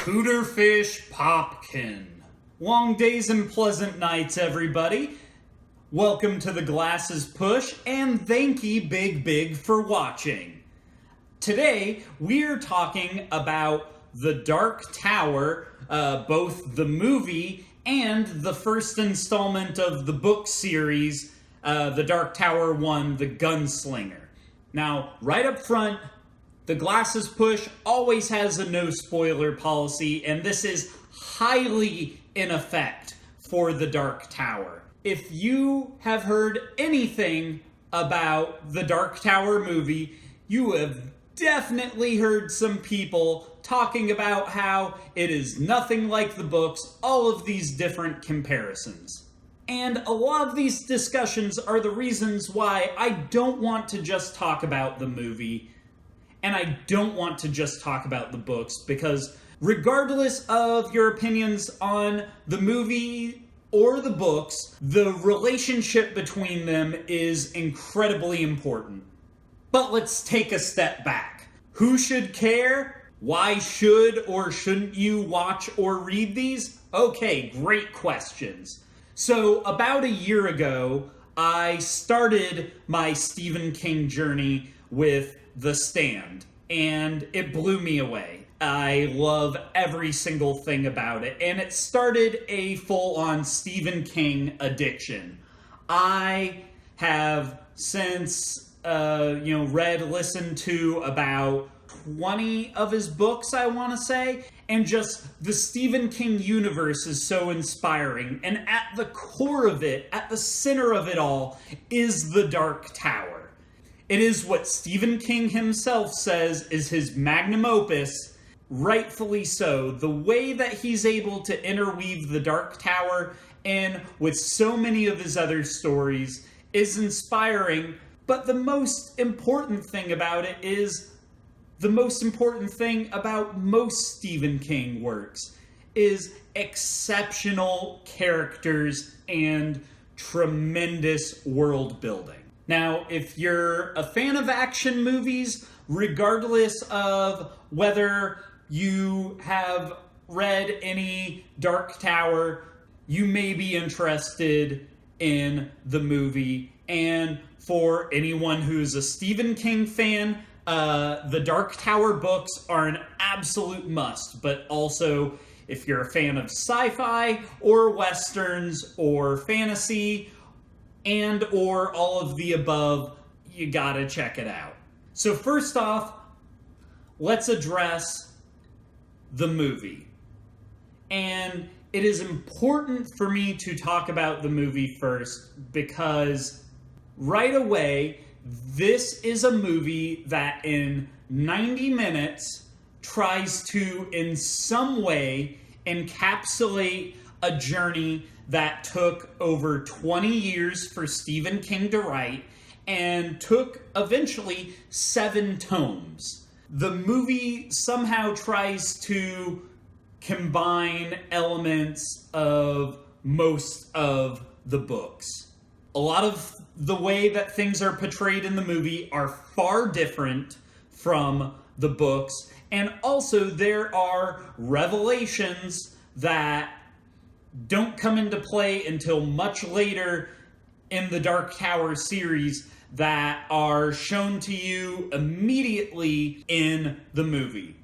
Cooterfish Popkin. Long days and pleasant nights, everybody. Welcome to the Glasses Push, and thank ye big for watching. Today, we're talking about The Dark Tower, both the movie and the first installment of the book series, The Dark Tower 1, The Gunslinger. Now, right up front, the Glasses Push always has a no spoiler policy, and this is highly in effect for The Dark Tower. If you have heard anything about the Dark Tower movie, you have definitely heard some people talking about how it is nothing like the books, all of these different comparisons. And a lot of these discussions are the reasons why I don't want to just talk about the movie, and I don't want to just talk about the books, because regardless of your opinions on the movie or the books, the relationship between them is incredibly important. But let's take a step back. Who should care? Why should or shouldn't you watch or read these? Okay, great questions. So about a year ago, I started my Stephen King journey with The Stand, and it blew me away. I love every single thing about it, and it started a full-on Stephen King addiction. I have since, read, listened to about 20 of his books, I want to say, and just the Stephen King universe is so inspiring, and at the core of it, at the center of it all, is The Dark Tower. It is what Stephen King himself says is his magnum opus, rightfully so. The way that he's able to interweave The Dark Tower in with so many of his other stories is inspiring, but the most important thing about it is the most important thing about most Stephen King works is exceptional characters and tremendous world building. Now, if you're a fan of action movies, regardless of whether you have read any Dark Tower, you may be interested in the movie. And for anyone who's a Stephen King fan, the Dark Tower books are an absolute must. But also, if you're a fan of sci-fi or westerns or fantasy, and or all of the above, you gotta check it out. So first off, let's address the movie. And it is important for me to talk about the movie first, because right away, this is a movie that in 90 minutes tries to, in some way, encapsulate a journey that took over 20 years for Stephen King to write and took eventually 7 tomes. The movie somehow tries to combine elements of most of the books. A lot of the way that things are portrayed in the movie are far different from the books, and also there are revelations that don't come into play until much later in the Dark Tower series that are shown to you immediately in the movie.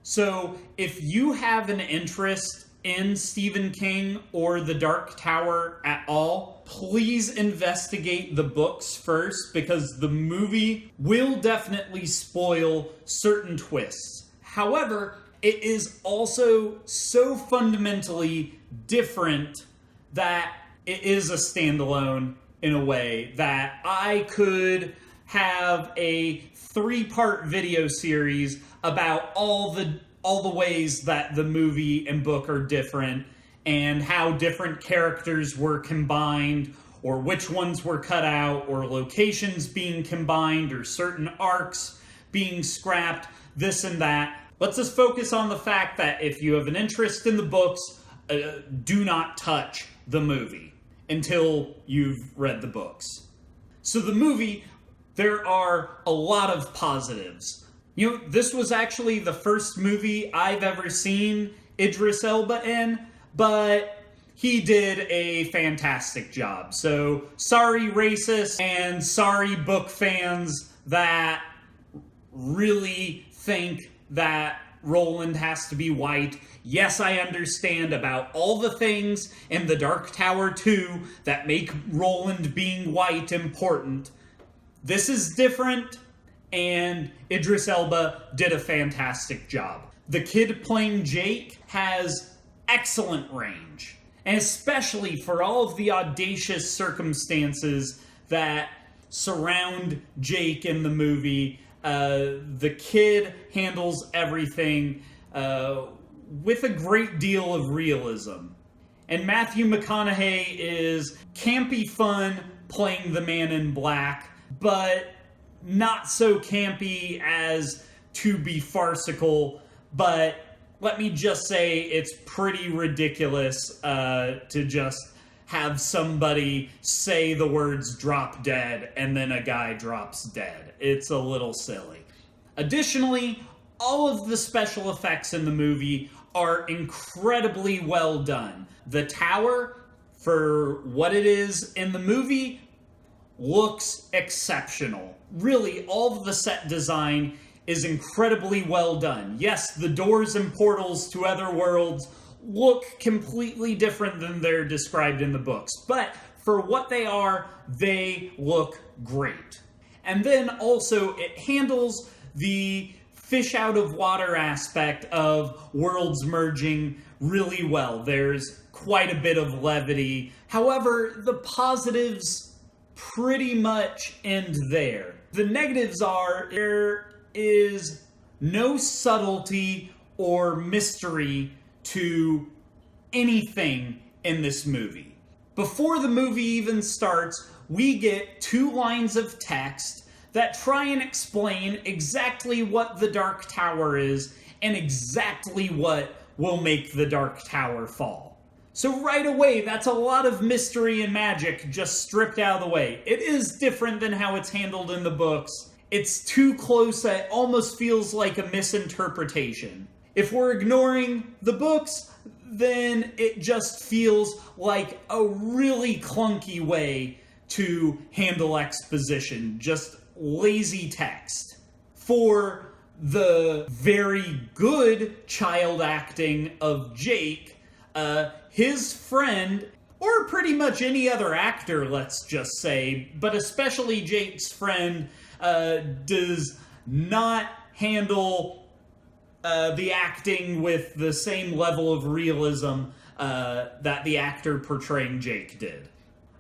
So if you have an interest in Stephen King or the Dark Tower at all, please investigate the books first, because the movie will definitely spoil certain twists. However, it is also so fundamentally different that it is a standalone in a way that I could have a 3-part video series about all the ways that the movie and book are different, and how different characters were combined, or which ones were cut out, or locations being combined, or certain arcs being scrapped, this and that. Let's just focus on the fact that if you have an interest in the books, do not touch the movie until you've read the books. So the movie, there are a lot of positives. This was actually the first movie I've ever seen Idris Elba in, but he did a fantastic job. So, sorry racists, and sorry book fans that really think that Roland has to be white. Yes, I understand about all the things in The Dark Tower 2 that make Roland being white important. This is different, and Idris Elba did a fantastic job. The kid playing Jake has excellent range, and especially for all of the audacious circumstances that surround Jake in the movie, the kid handles everything with a great deal of realism. And Matthew McConaughey is campy fun playing the Man in Black, but not so campy as to be farcical. But let me just say it's pretty ridiculous to just have somebody say the words "drop dead" and then a guy drops dead. It's a little silly. Additionally, all of the special effects in the movie are incredibly well done. The tower, for what it is in the movie, looks exceptional. Really, all of the set design is incredibly well done. Yes, the doors and portals to other worlds look completely different than they're described in the books, but for what they look great. And then also, it handles the fish out of water aspect of worlds merging really well. There's quite a bit of levity. However, the positives pretty much end there. The negatives are there is no subtlety or mystery to anything in this movie. Before the movie even starts, we get 2 lines of text that try and explain exactly what the Dark Tower is and exactly what will make the Dark Tower fall. So right away, that's a lot of mystery and magic just stripped out of the way. It is different than how it's handled in the books. It's too close that it almost feels like a misinterpretation. If we're ignoring the books, then it just feels like a really clunky way to handle exposition. Just lazy text. For the very good child acting of Jake, his friend, or pretty much any other actor, let's just say, but especially Jake's friend, does not handle the acting with the same level of realism that the actor portraying Jake did.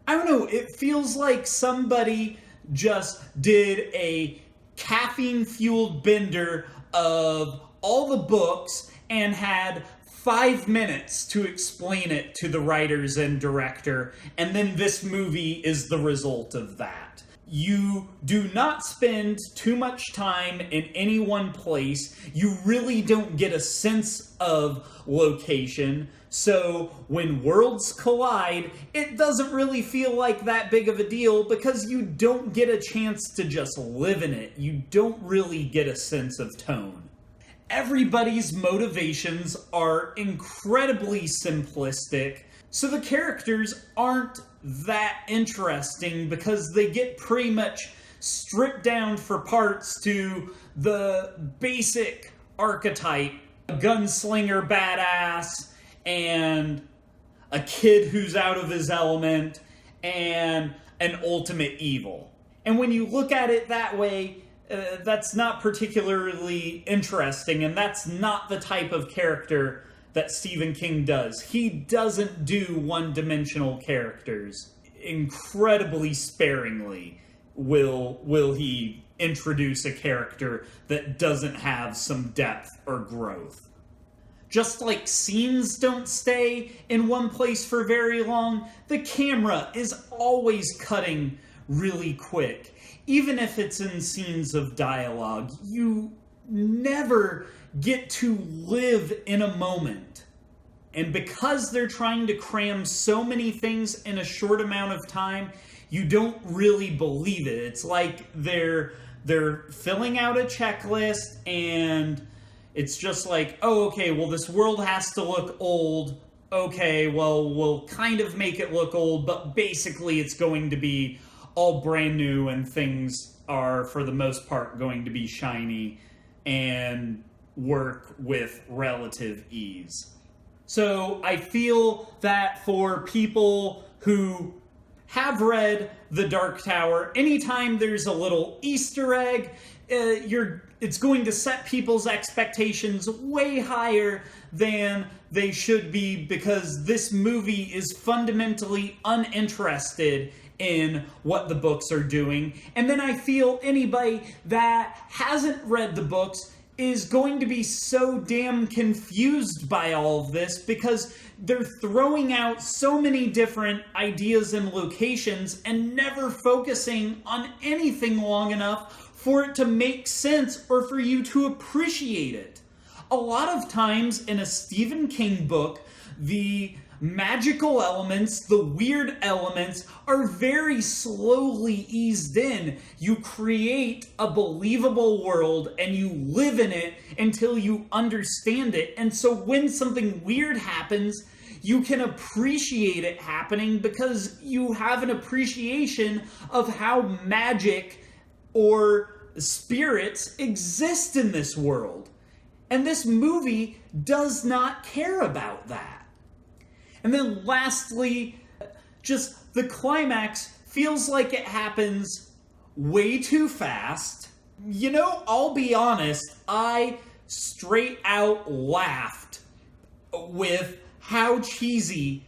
I don't know, it feels like somebody just did a caffeine-fueled bender of all the books and had 5 minutes to explain it to the writers and director, and then this movie is the result of that. You do not spend too much time in any one place. You really don't get a sense of location. So when worlds collide, it doesn't really feel like that big of a deal because you don't get a chance to just live in it. You don't really get a sense of tone. Everybody's motivations are incredibly simplistic, so the characters aren't that interesting because they get pretty much stripped down for parts to the basic archetype: a gunslinger badass, and a kid who's out of his element, and an ultimate evil. And when you look at it that way, that's not particularly interesting, and that's not the type of character that Stephen King does. He doesn't do one-dimensional characters. Incredibly sparingly will he introduce a character that doesn't have some depth or growth. Just like scenes don't stay in one place for very long, the camera is always cutting really quick. Even if it's in scenes of dialogue, you never get to live in a moment. And because they're trying to cram so many things in a short amount of time, you don't really believe it. It's like they're they're filling out a checklist, and it's just like, oh, okay, well, this world has to look old. Okay, well, we'll kind of make it look old, but basically it's going to be all brand new, and things are, for the most part, going to be shiny and work with relative ease. So I feel that for people who have read The Dark Tower, anytime there's a little Easter egg, it's going to set people's expectations way higher than they should be, because this movie is fundamentally uninterested in what the books are doing. And then I feel anybody that hasn't read the books is going to be so damn confused by all of this, because they're throwing out so many different ideas and locations and never focusing on anything long enough for it to make sense or for you to appreciate it. A lot of times in a Stephen King book, the magical elements, the weird elements, are very slowly eased in. You create a believable world and you live in it until you understand it. And so when something weird happens, you can appreciate it happening because you have an appreciation of how magic or spirits exist in this world. And this movie does not care about that. And then lastly, just the climax feels like it happens way too fast. You know, I'll be honest, I straight out laughed with how cheesy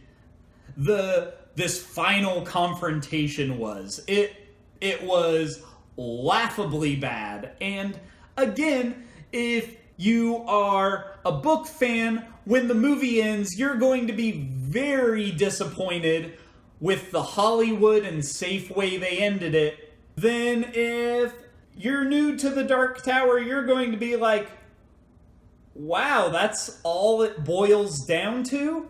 this final confrontation was. It was laughably bad. And again, if you are a book fan, when the movie ends, you're going to be very disappointed with the Hollywood and safe way they ended it. Then if you're new to The Dark Tower, you're going to be like, wow, that's all it boils down to?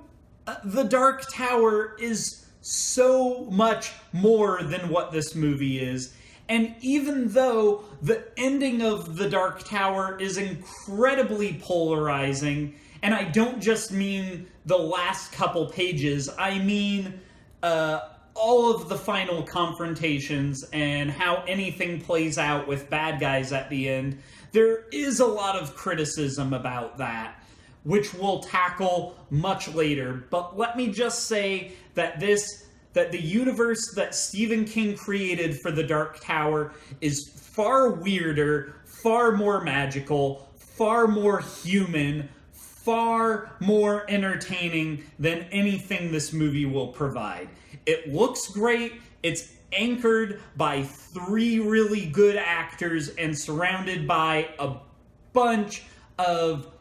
The Dark Tower is so much more than what this movie is. And even though the ending of The Dark Tower is incredibly polarizing, and I don't just mean the last couple pages, I mean all of the final confrontations and how anything plays out with bad guys at the end, there is a lot of criticism about that, which we'll tackle much later. But let me just say that the universe that Stephen King created for The Dark Tower is far weirder, far more magical, far more human, far more entertaining than anything this movie will provide. It looks great. It's anchored by 3 really good actors and surrounded by a bunch of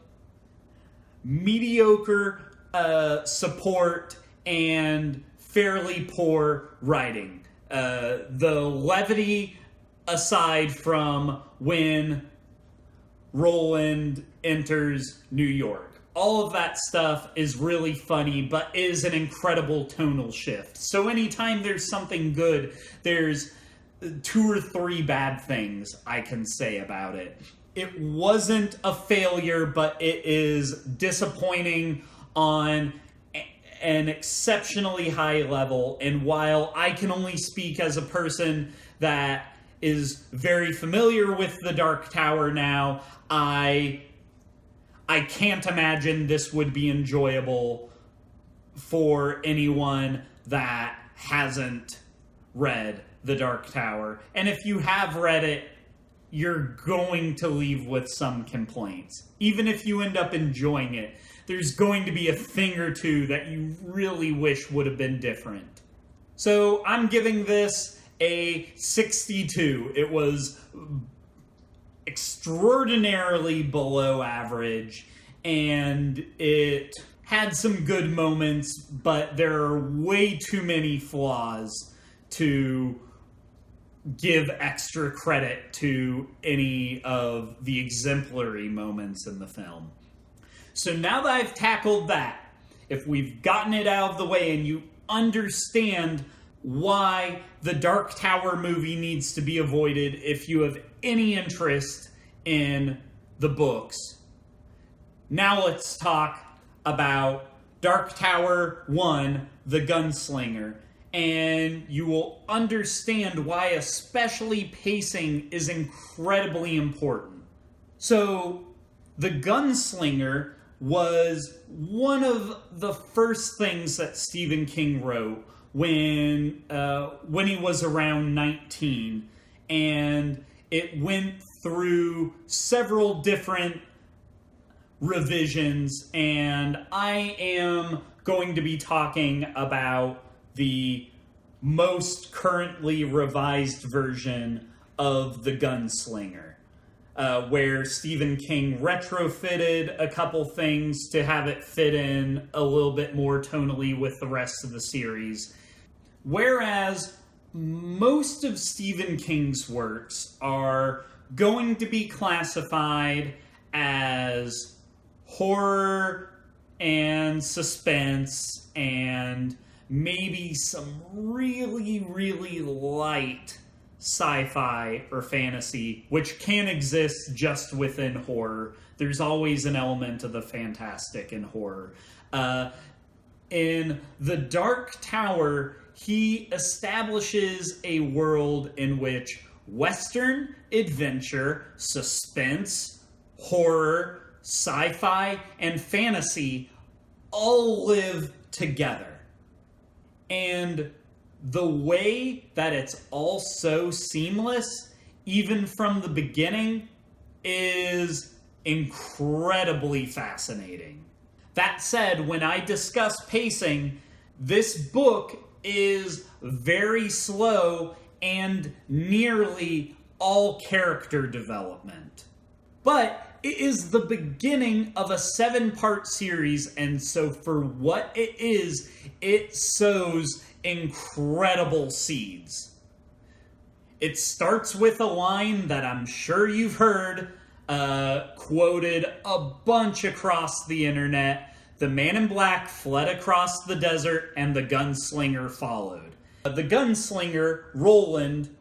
mediocre support and fairly poor writing. The levity aside from when Roland enters New York. All of that stuff is really funny, but is an incredible tonal shift. So anytime there's something good, there's 2 or 3 bad things I can say about it. It wasn't a failure, but it is disappointing on an exceptionally high level. And while I can only speak as a person that is very familiar with The Dark Tower now, I can't imagine this would be enjoyable for anyone that hasn't read The Dark Tower. And if you have read it, you're going to leave with some complaints. Even if you end up enjoying it, there's going to be a thing or two that you really wish would have been different. So I'm giving this a 62. It was extraordinarily below average, and it had some good moments, but there are way too many flaws to give extra credit to any of the exemplary moments in the film. So now that I've tackled that, if we've gotten it out of the way and you understand why the Dark Tower movie needs to be avoided, if you have any interest in the books, now let's talk about Dark Tower 1, The Gunslinger, and you will understand why especially pacing is incredibly important. So, The Gunslinger was one of the first things that Stephen King wrote when he was around 19, and it went through several different revisions, and I am going to be talking about the most currently revised version of The Gunslinger, where Stephen King retrofitted a couple things to have it fit in a little bit more tonally with the rest of the series. Whereas most of Stephen King's works are going to be classified as horror and suspense and maybe some really, really light sci-fi or fantasy, which can exist just within horror. There's always an element of the fantastic in horror. In The Dark Tower, he establishes a world in which Western adventure, suspense, horror, sci-fi, and fantasy all live together. And the way that it's all so seamless, even from the beginning, is incredibly fascinating. That said, when I discuss pacing, this book is very slow and nearly all character development. But it is the beginning of a 7-part series, and so for what it is, it sows incredible seeds. It starts with a line that I'm sure you've heard, quoted a bunch across the internet. The man in black fled across the desert, and the gunslinger followed. The gunslinger, Roland,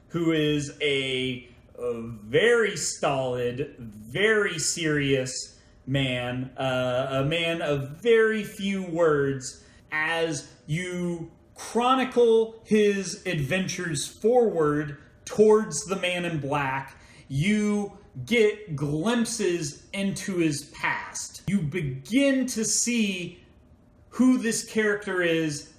who is a very stolid, very serious man, a man of very few words, as you chronicle his adventures forward towards the man in black, you get glimpses into his past. You begin to see who this character is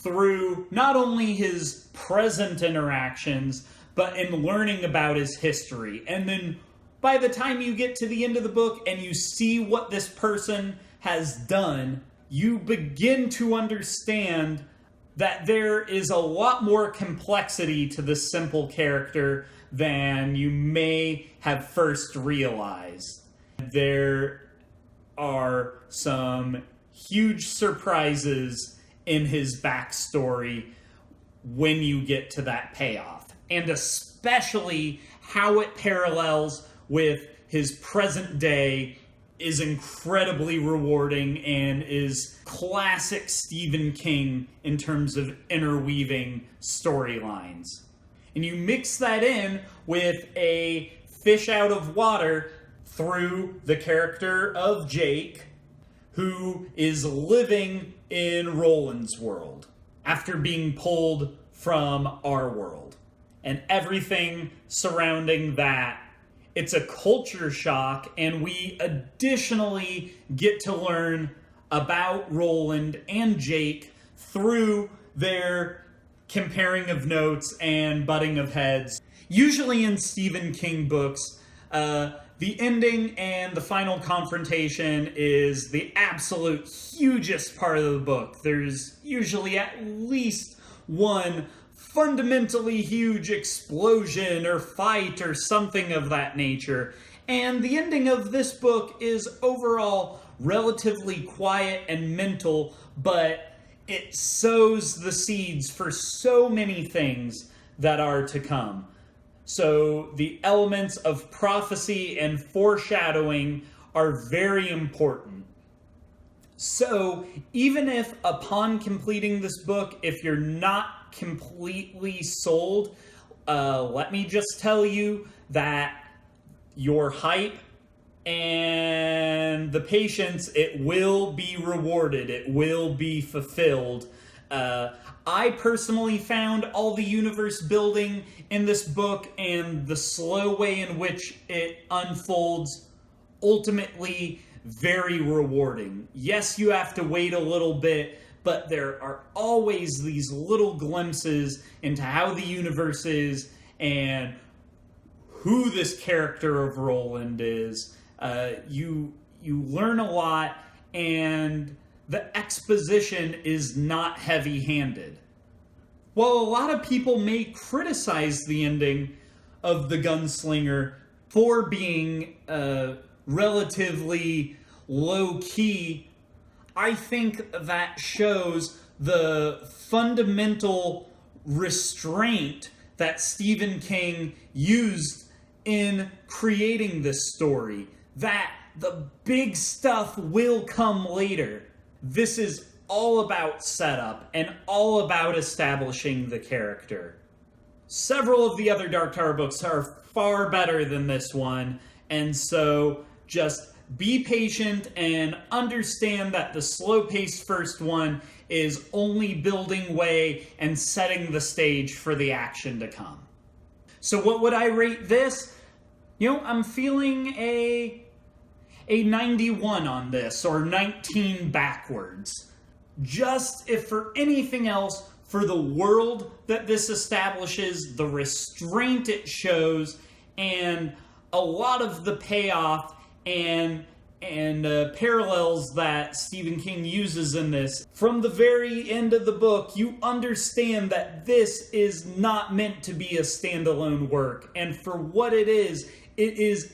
through not only his present interactions, but in learning about his history. And then by the time you get to the end of the book and you see what this person has done, you begin to understand that there is a lot more complexity to this simple character than you may have first realized. There are some huge surprises in his backstory when you get to that payoff. And especially how it parallels with his present day is incredibly rewarding and is classic Stephen King in terms of interweaving storylines. And you mix that in with a fish out of water through the character of Jake, who is living in Roland's world after being pulled from our world. And everything surrounding that. It's a culture shock, and we additionally get to learn about Roland and Jake through their comparing of notes and butting of heads. Usually in Stephen King books, the ending and the final confrontation is the absolute hugest part of the book. There's usually at least one fundamentally huge explosion or fight or something of that nature. And the ending of this book is overall relatively quiet and mental, but it sows the seeds for so many things that are to come. So the elements of prophecy and foreshadowing are very important. So even if upon completing this book, if you're not completely sold, let me just tell you that your hype and the patience, it will be rewarded. It will be fulfilled. I personally found all the universe building in this book and the slow way in which it unfolds ultimately very rewarding. Yes, you have to wait a little bit, but there are always these little glimpses into how the universe is and who this character of Roland is. You learn a lot, and the exposition is not heavy-handed. While a lot of people may criticize the ending of The Gunslinger for being relatively low-key, I think that shows the fundamental restraint that Stephen King used in creating this story. That the big stuff will come later. This is all about setup and all about establishing the character. Several of the other Dark Tower books are far better than this one, and so just be patient and understand that the slow-paced first one is only building way and setting the stage for the action to come. So what would I rate this? I'm feeling a 91 on this, or 19 backwards. Just, if for anything else, for the world that this establishes, the restraint it shows, and a lot of the payoff and parallels that Stephen King uses in this. From the very end of the book, you understand that this is not meant to be a standalone work, and for what it is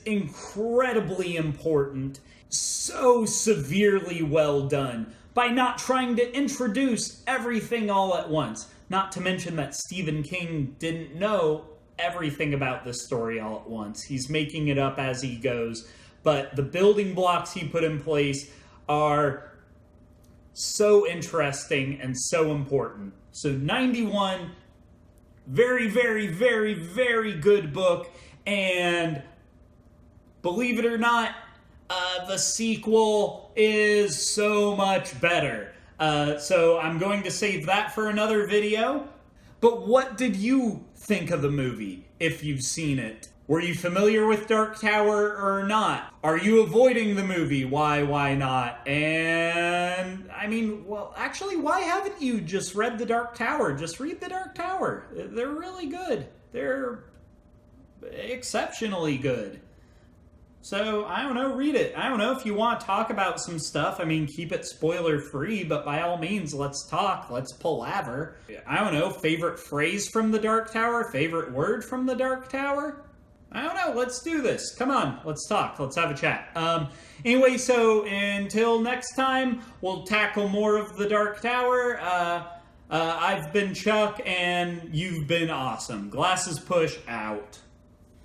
incredibly important, so severely well done, by not trying to introduce everything all at once. Not to mention that Stephen King didn't know everything about this story all at once. He's making it up as he goes, but the building blocks he put in place are so interesting and so important. So 91, very, very, very, very good book, and believe it or not, the sequel is so much better. So I'm going to save that for another video. But what did you think of the movie, if you've seen it? Were you familiar with Dark Tower or not? Are you avoiding the movie? Why not? And, actually, why haven't you just read The Dark Tower? Just read The Dark Tower. They're really good. They're exceptionally good. So, I don't know, read it. I don't know if you want to talk about some stuff. Keep it spoiler-free, but by all means, let's talk. Let's palaver. I don't know, favorite phrase from The Dark Tower? Favorite word from The Dark Tower? I don't know, let's do this. Come on, let's talk. Let's have a chat. Anyway, so until next time, we'll tackle more of The Dark Tower. I've been Chuck, and you've been awesome. Glasses Push out.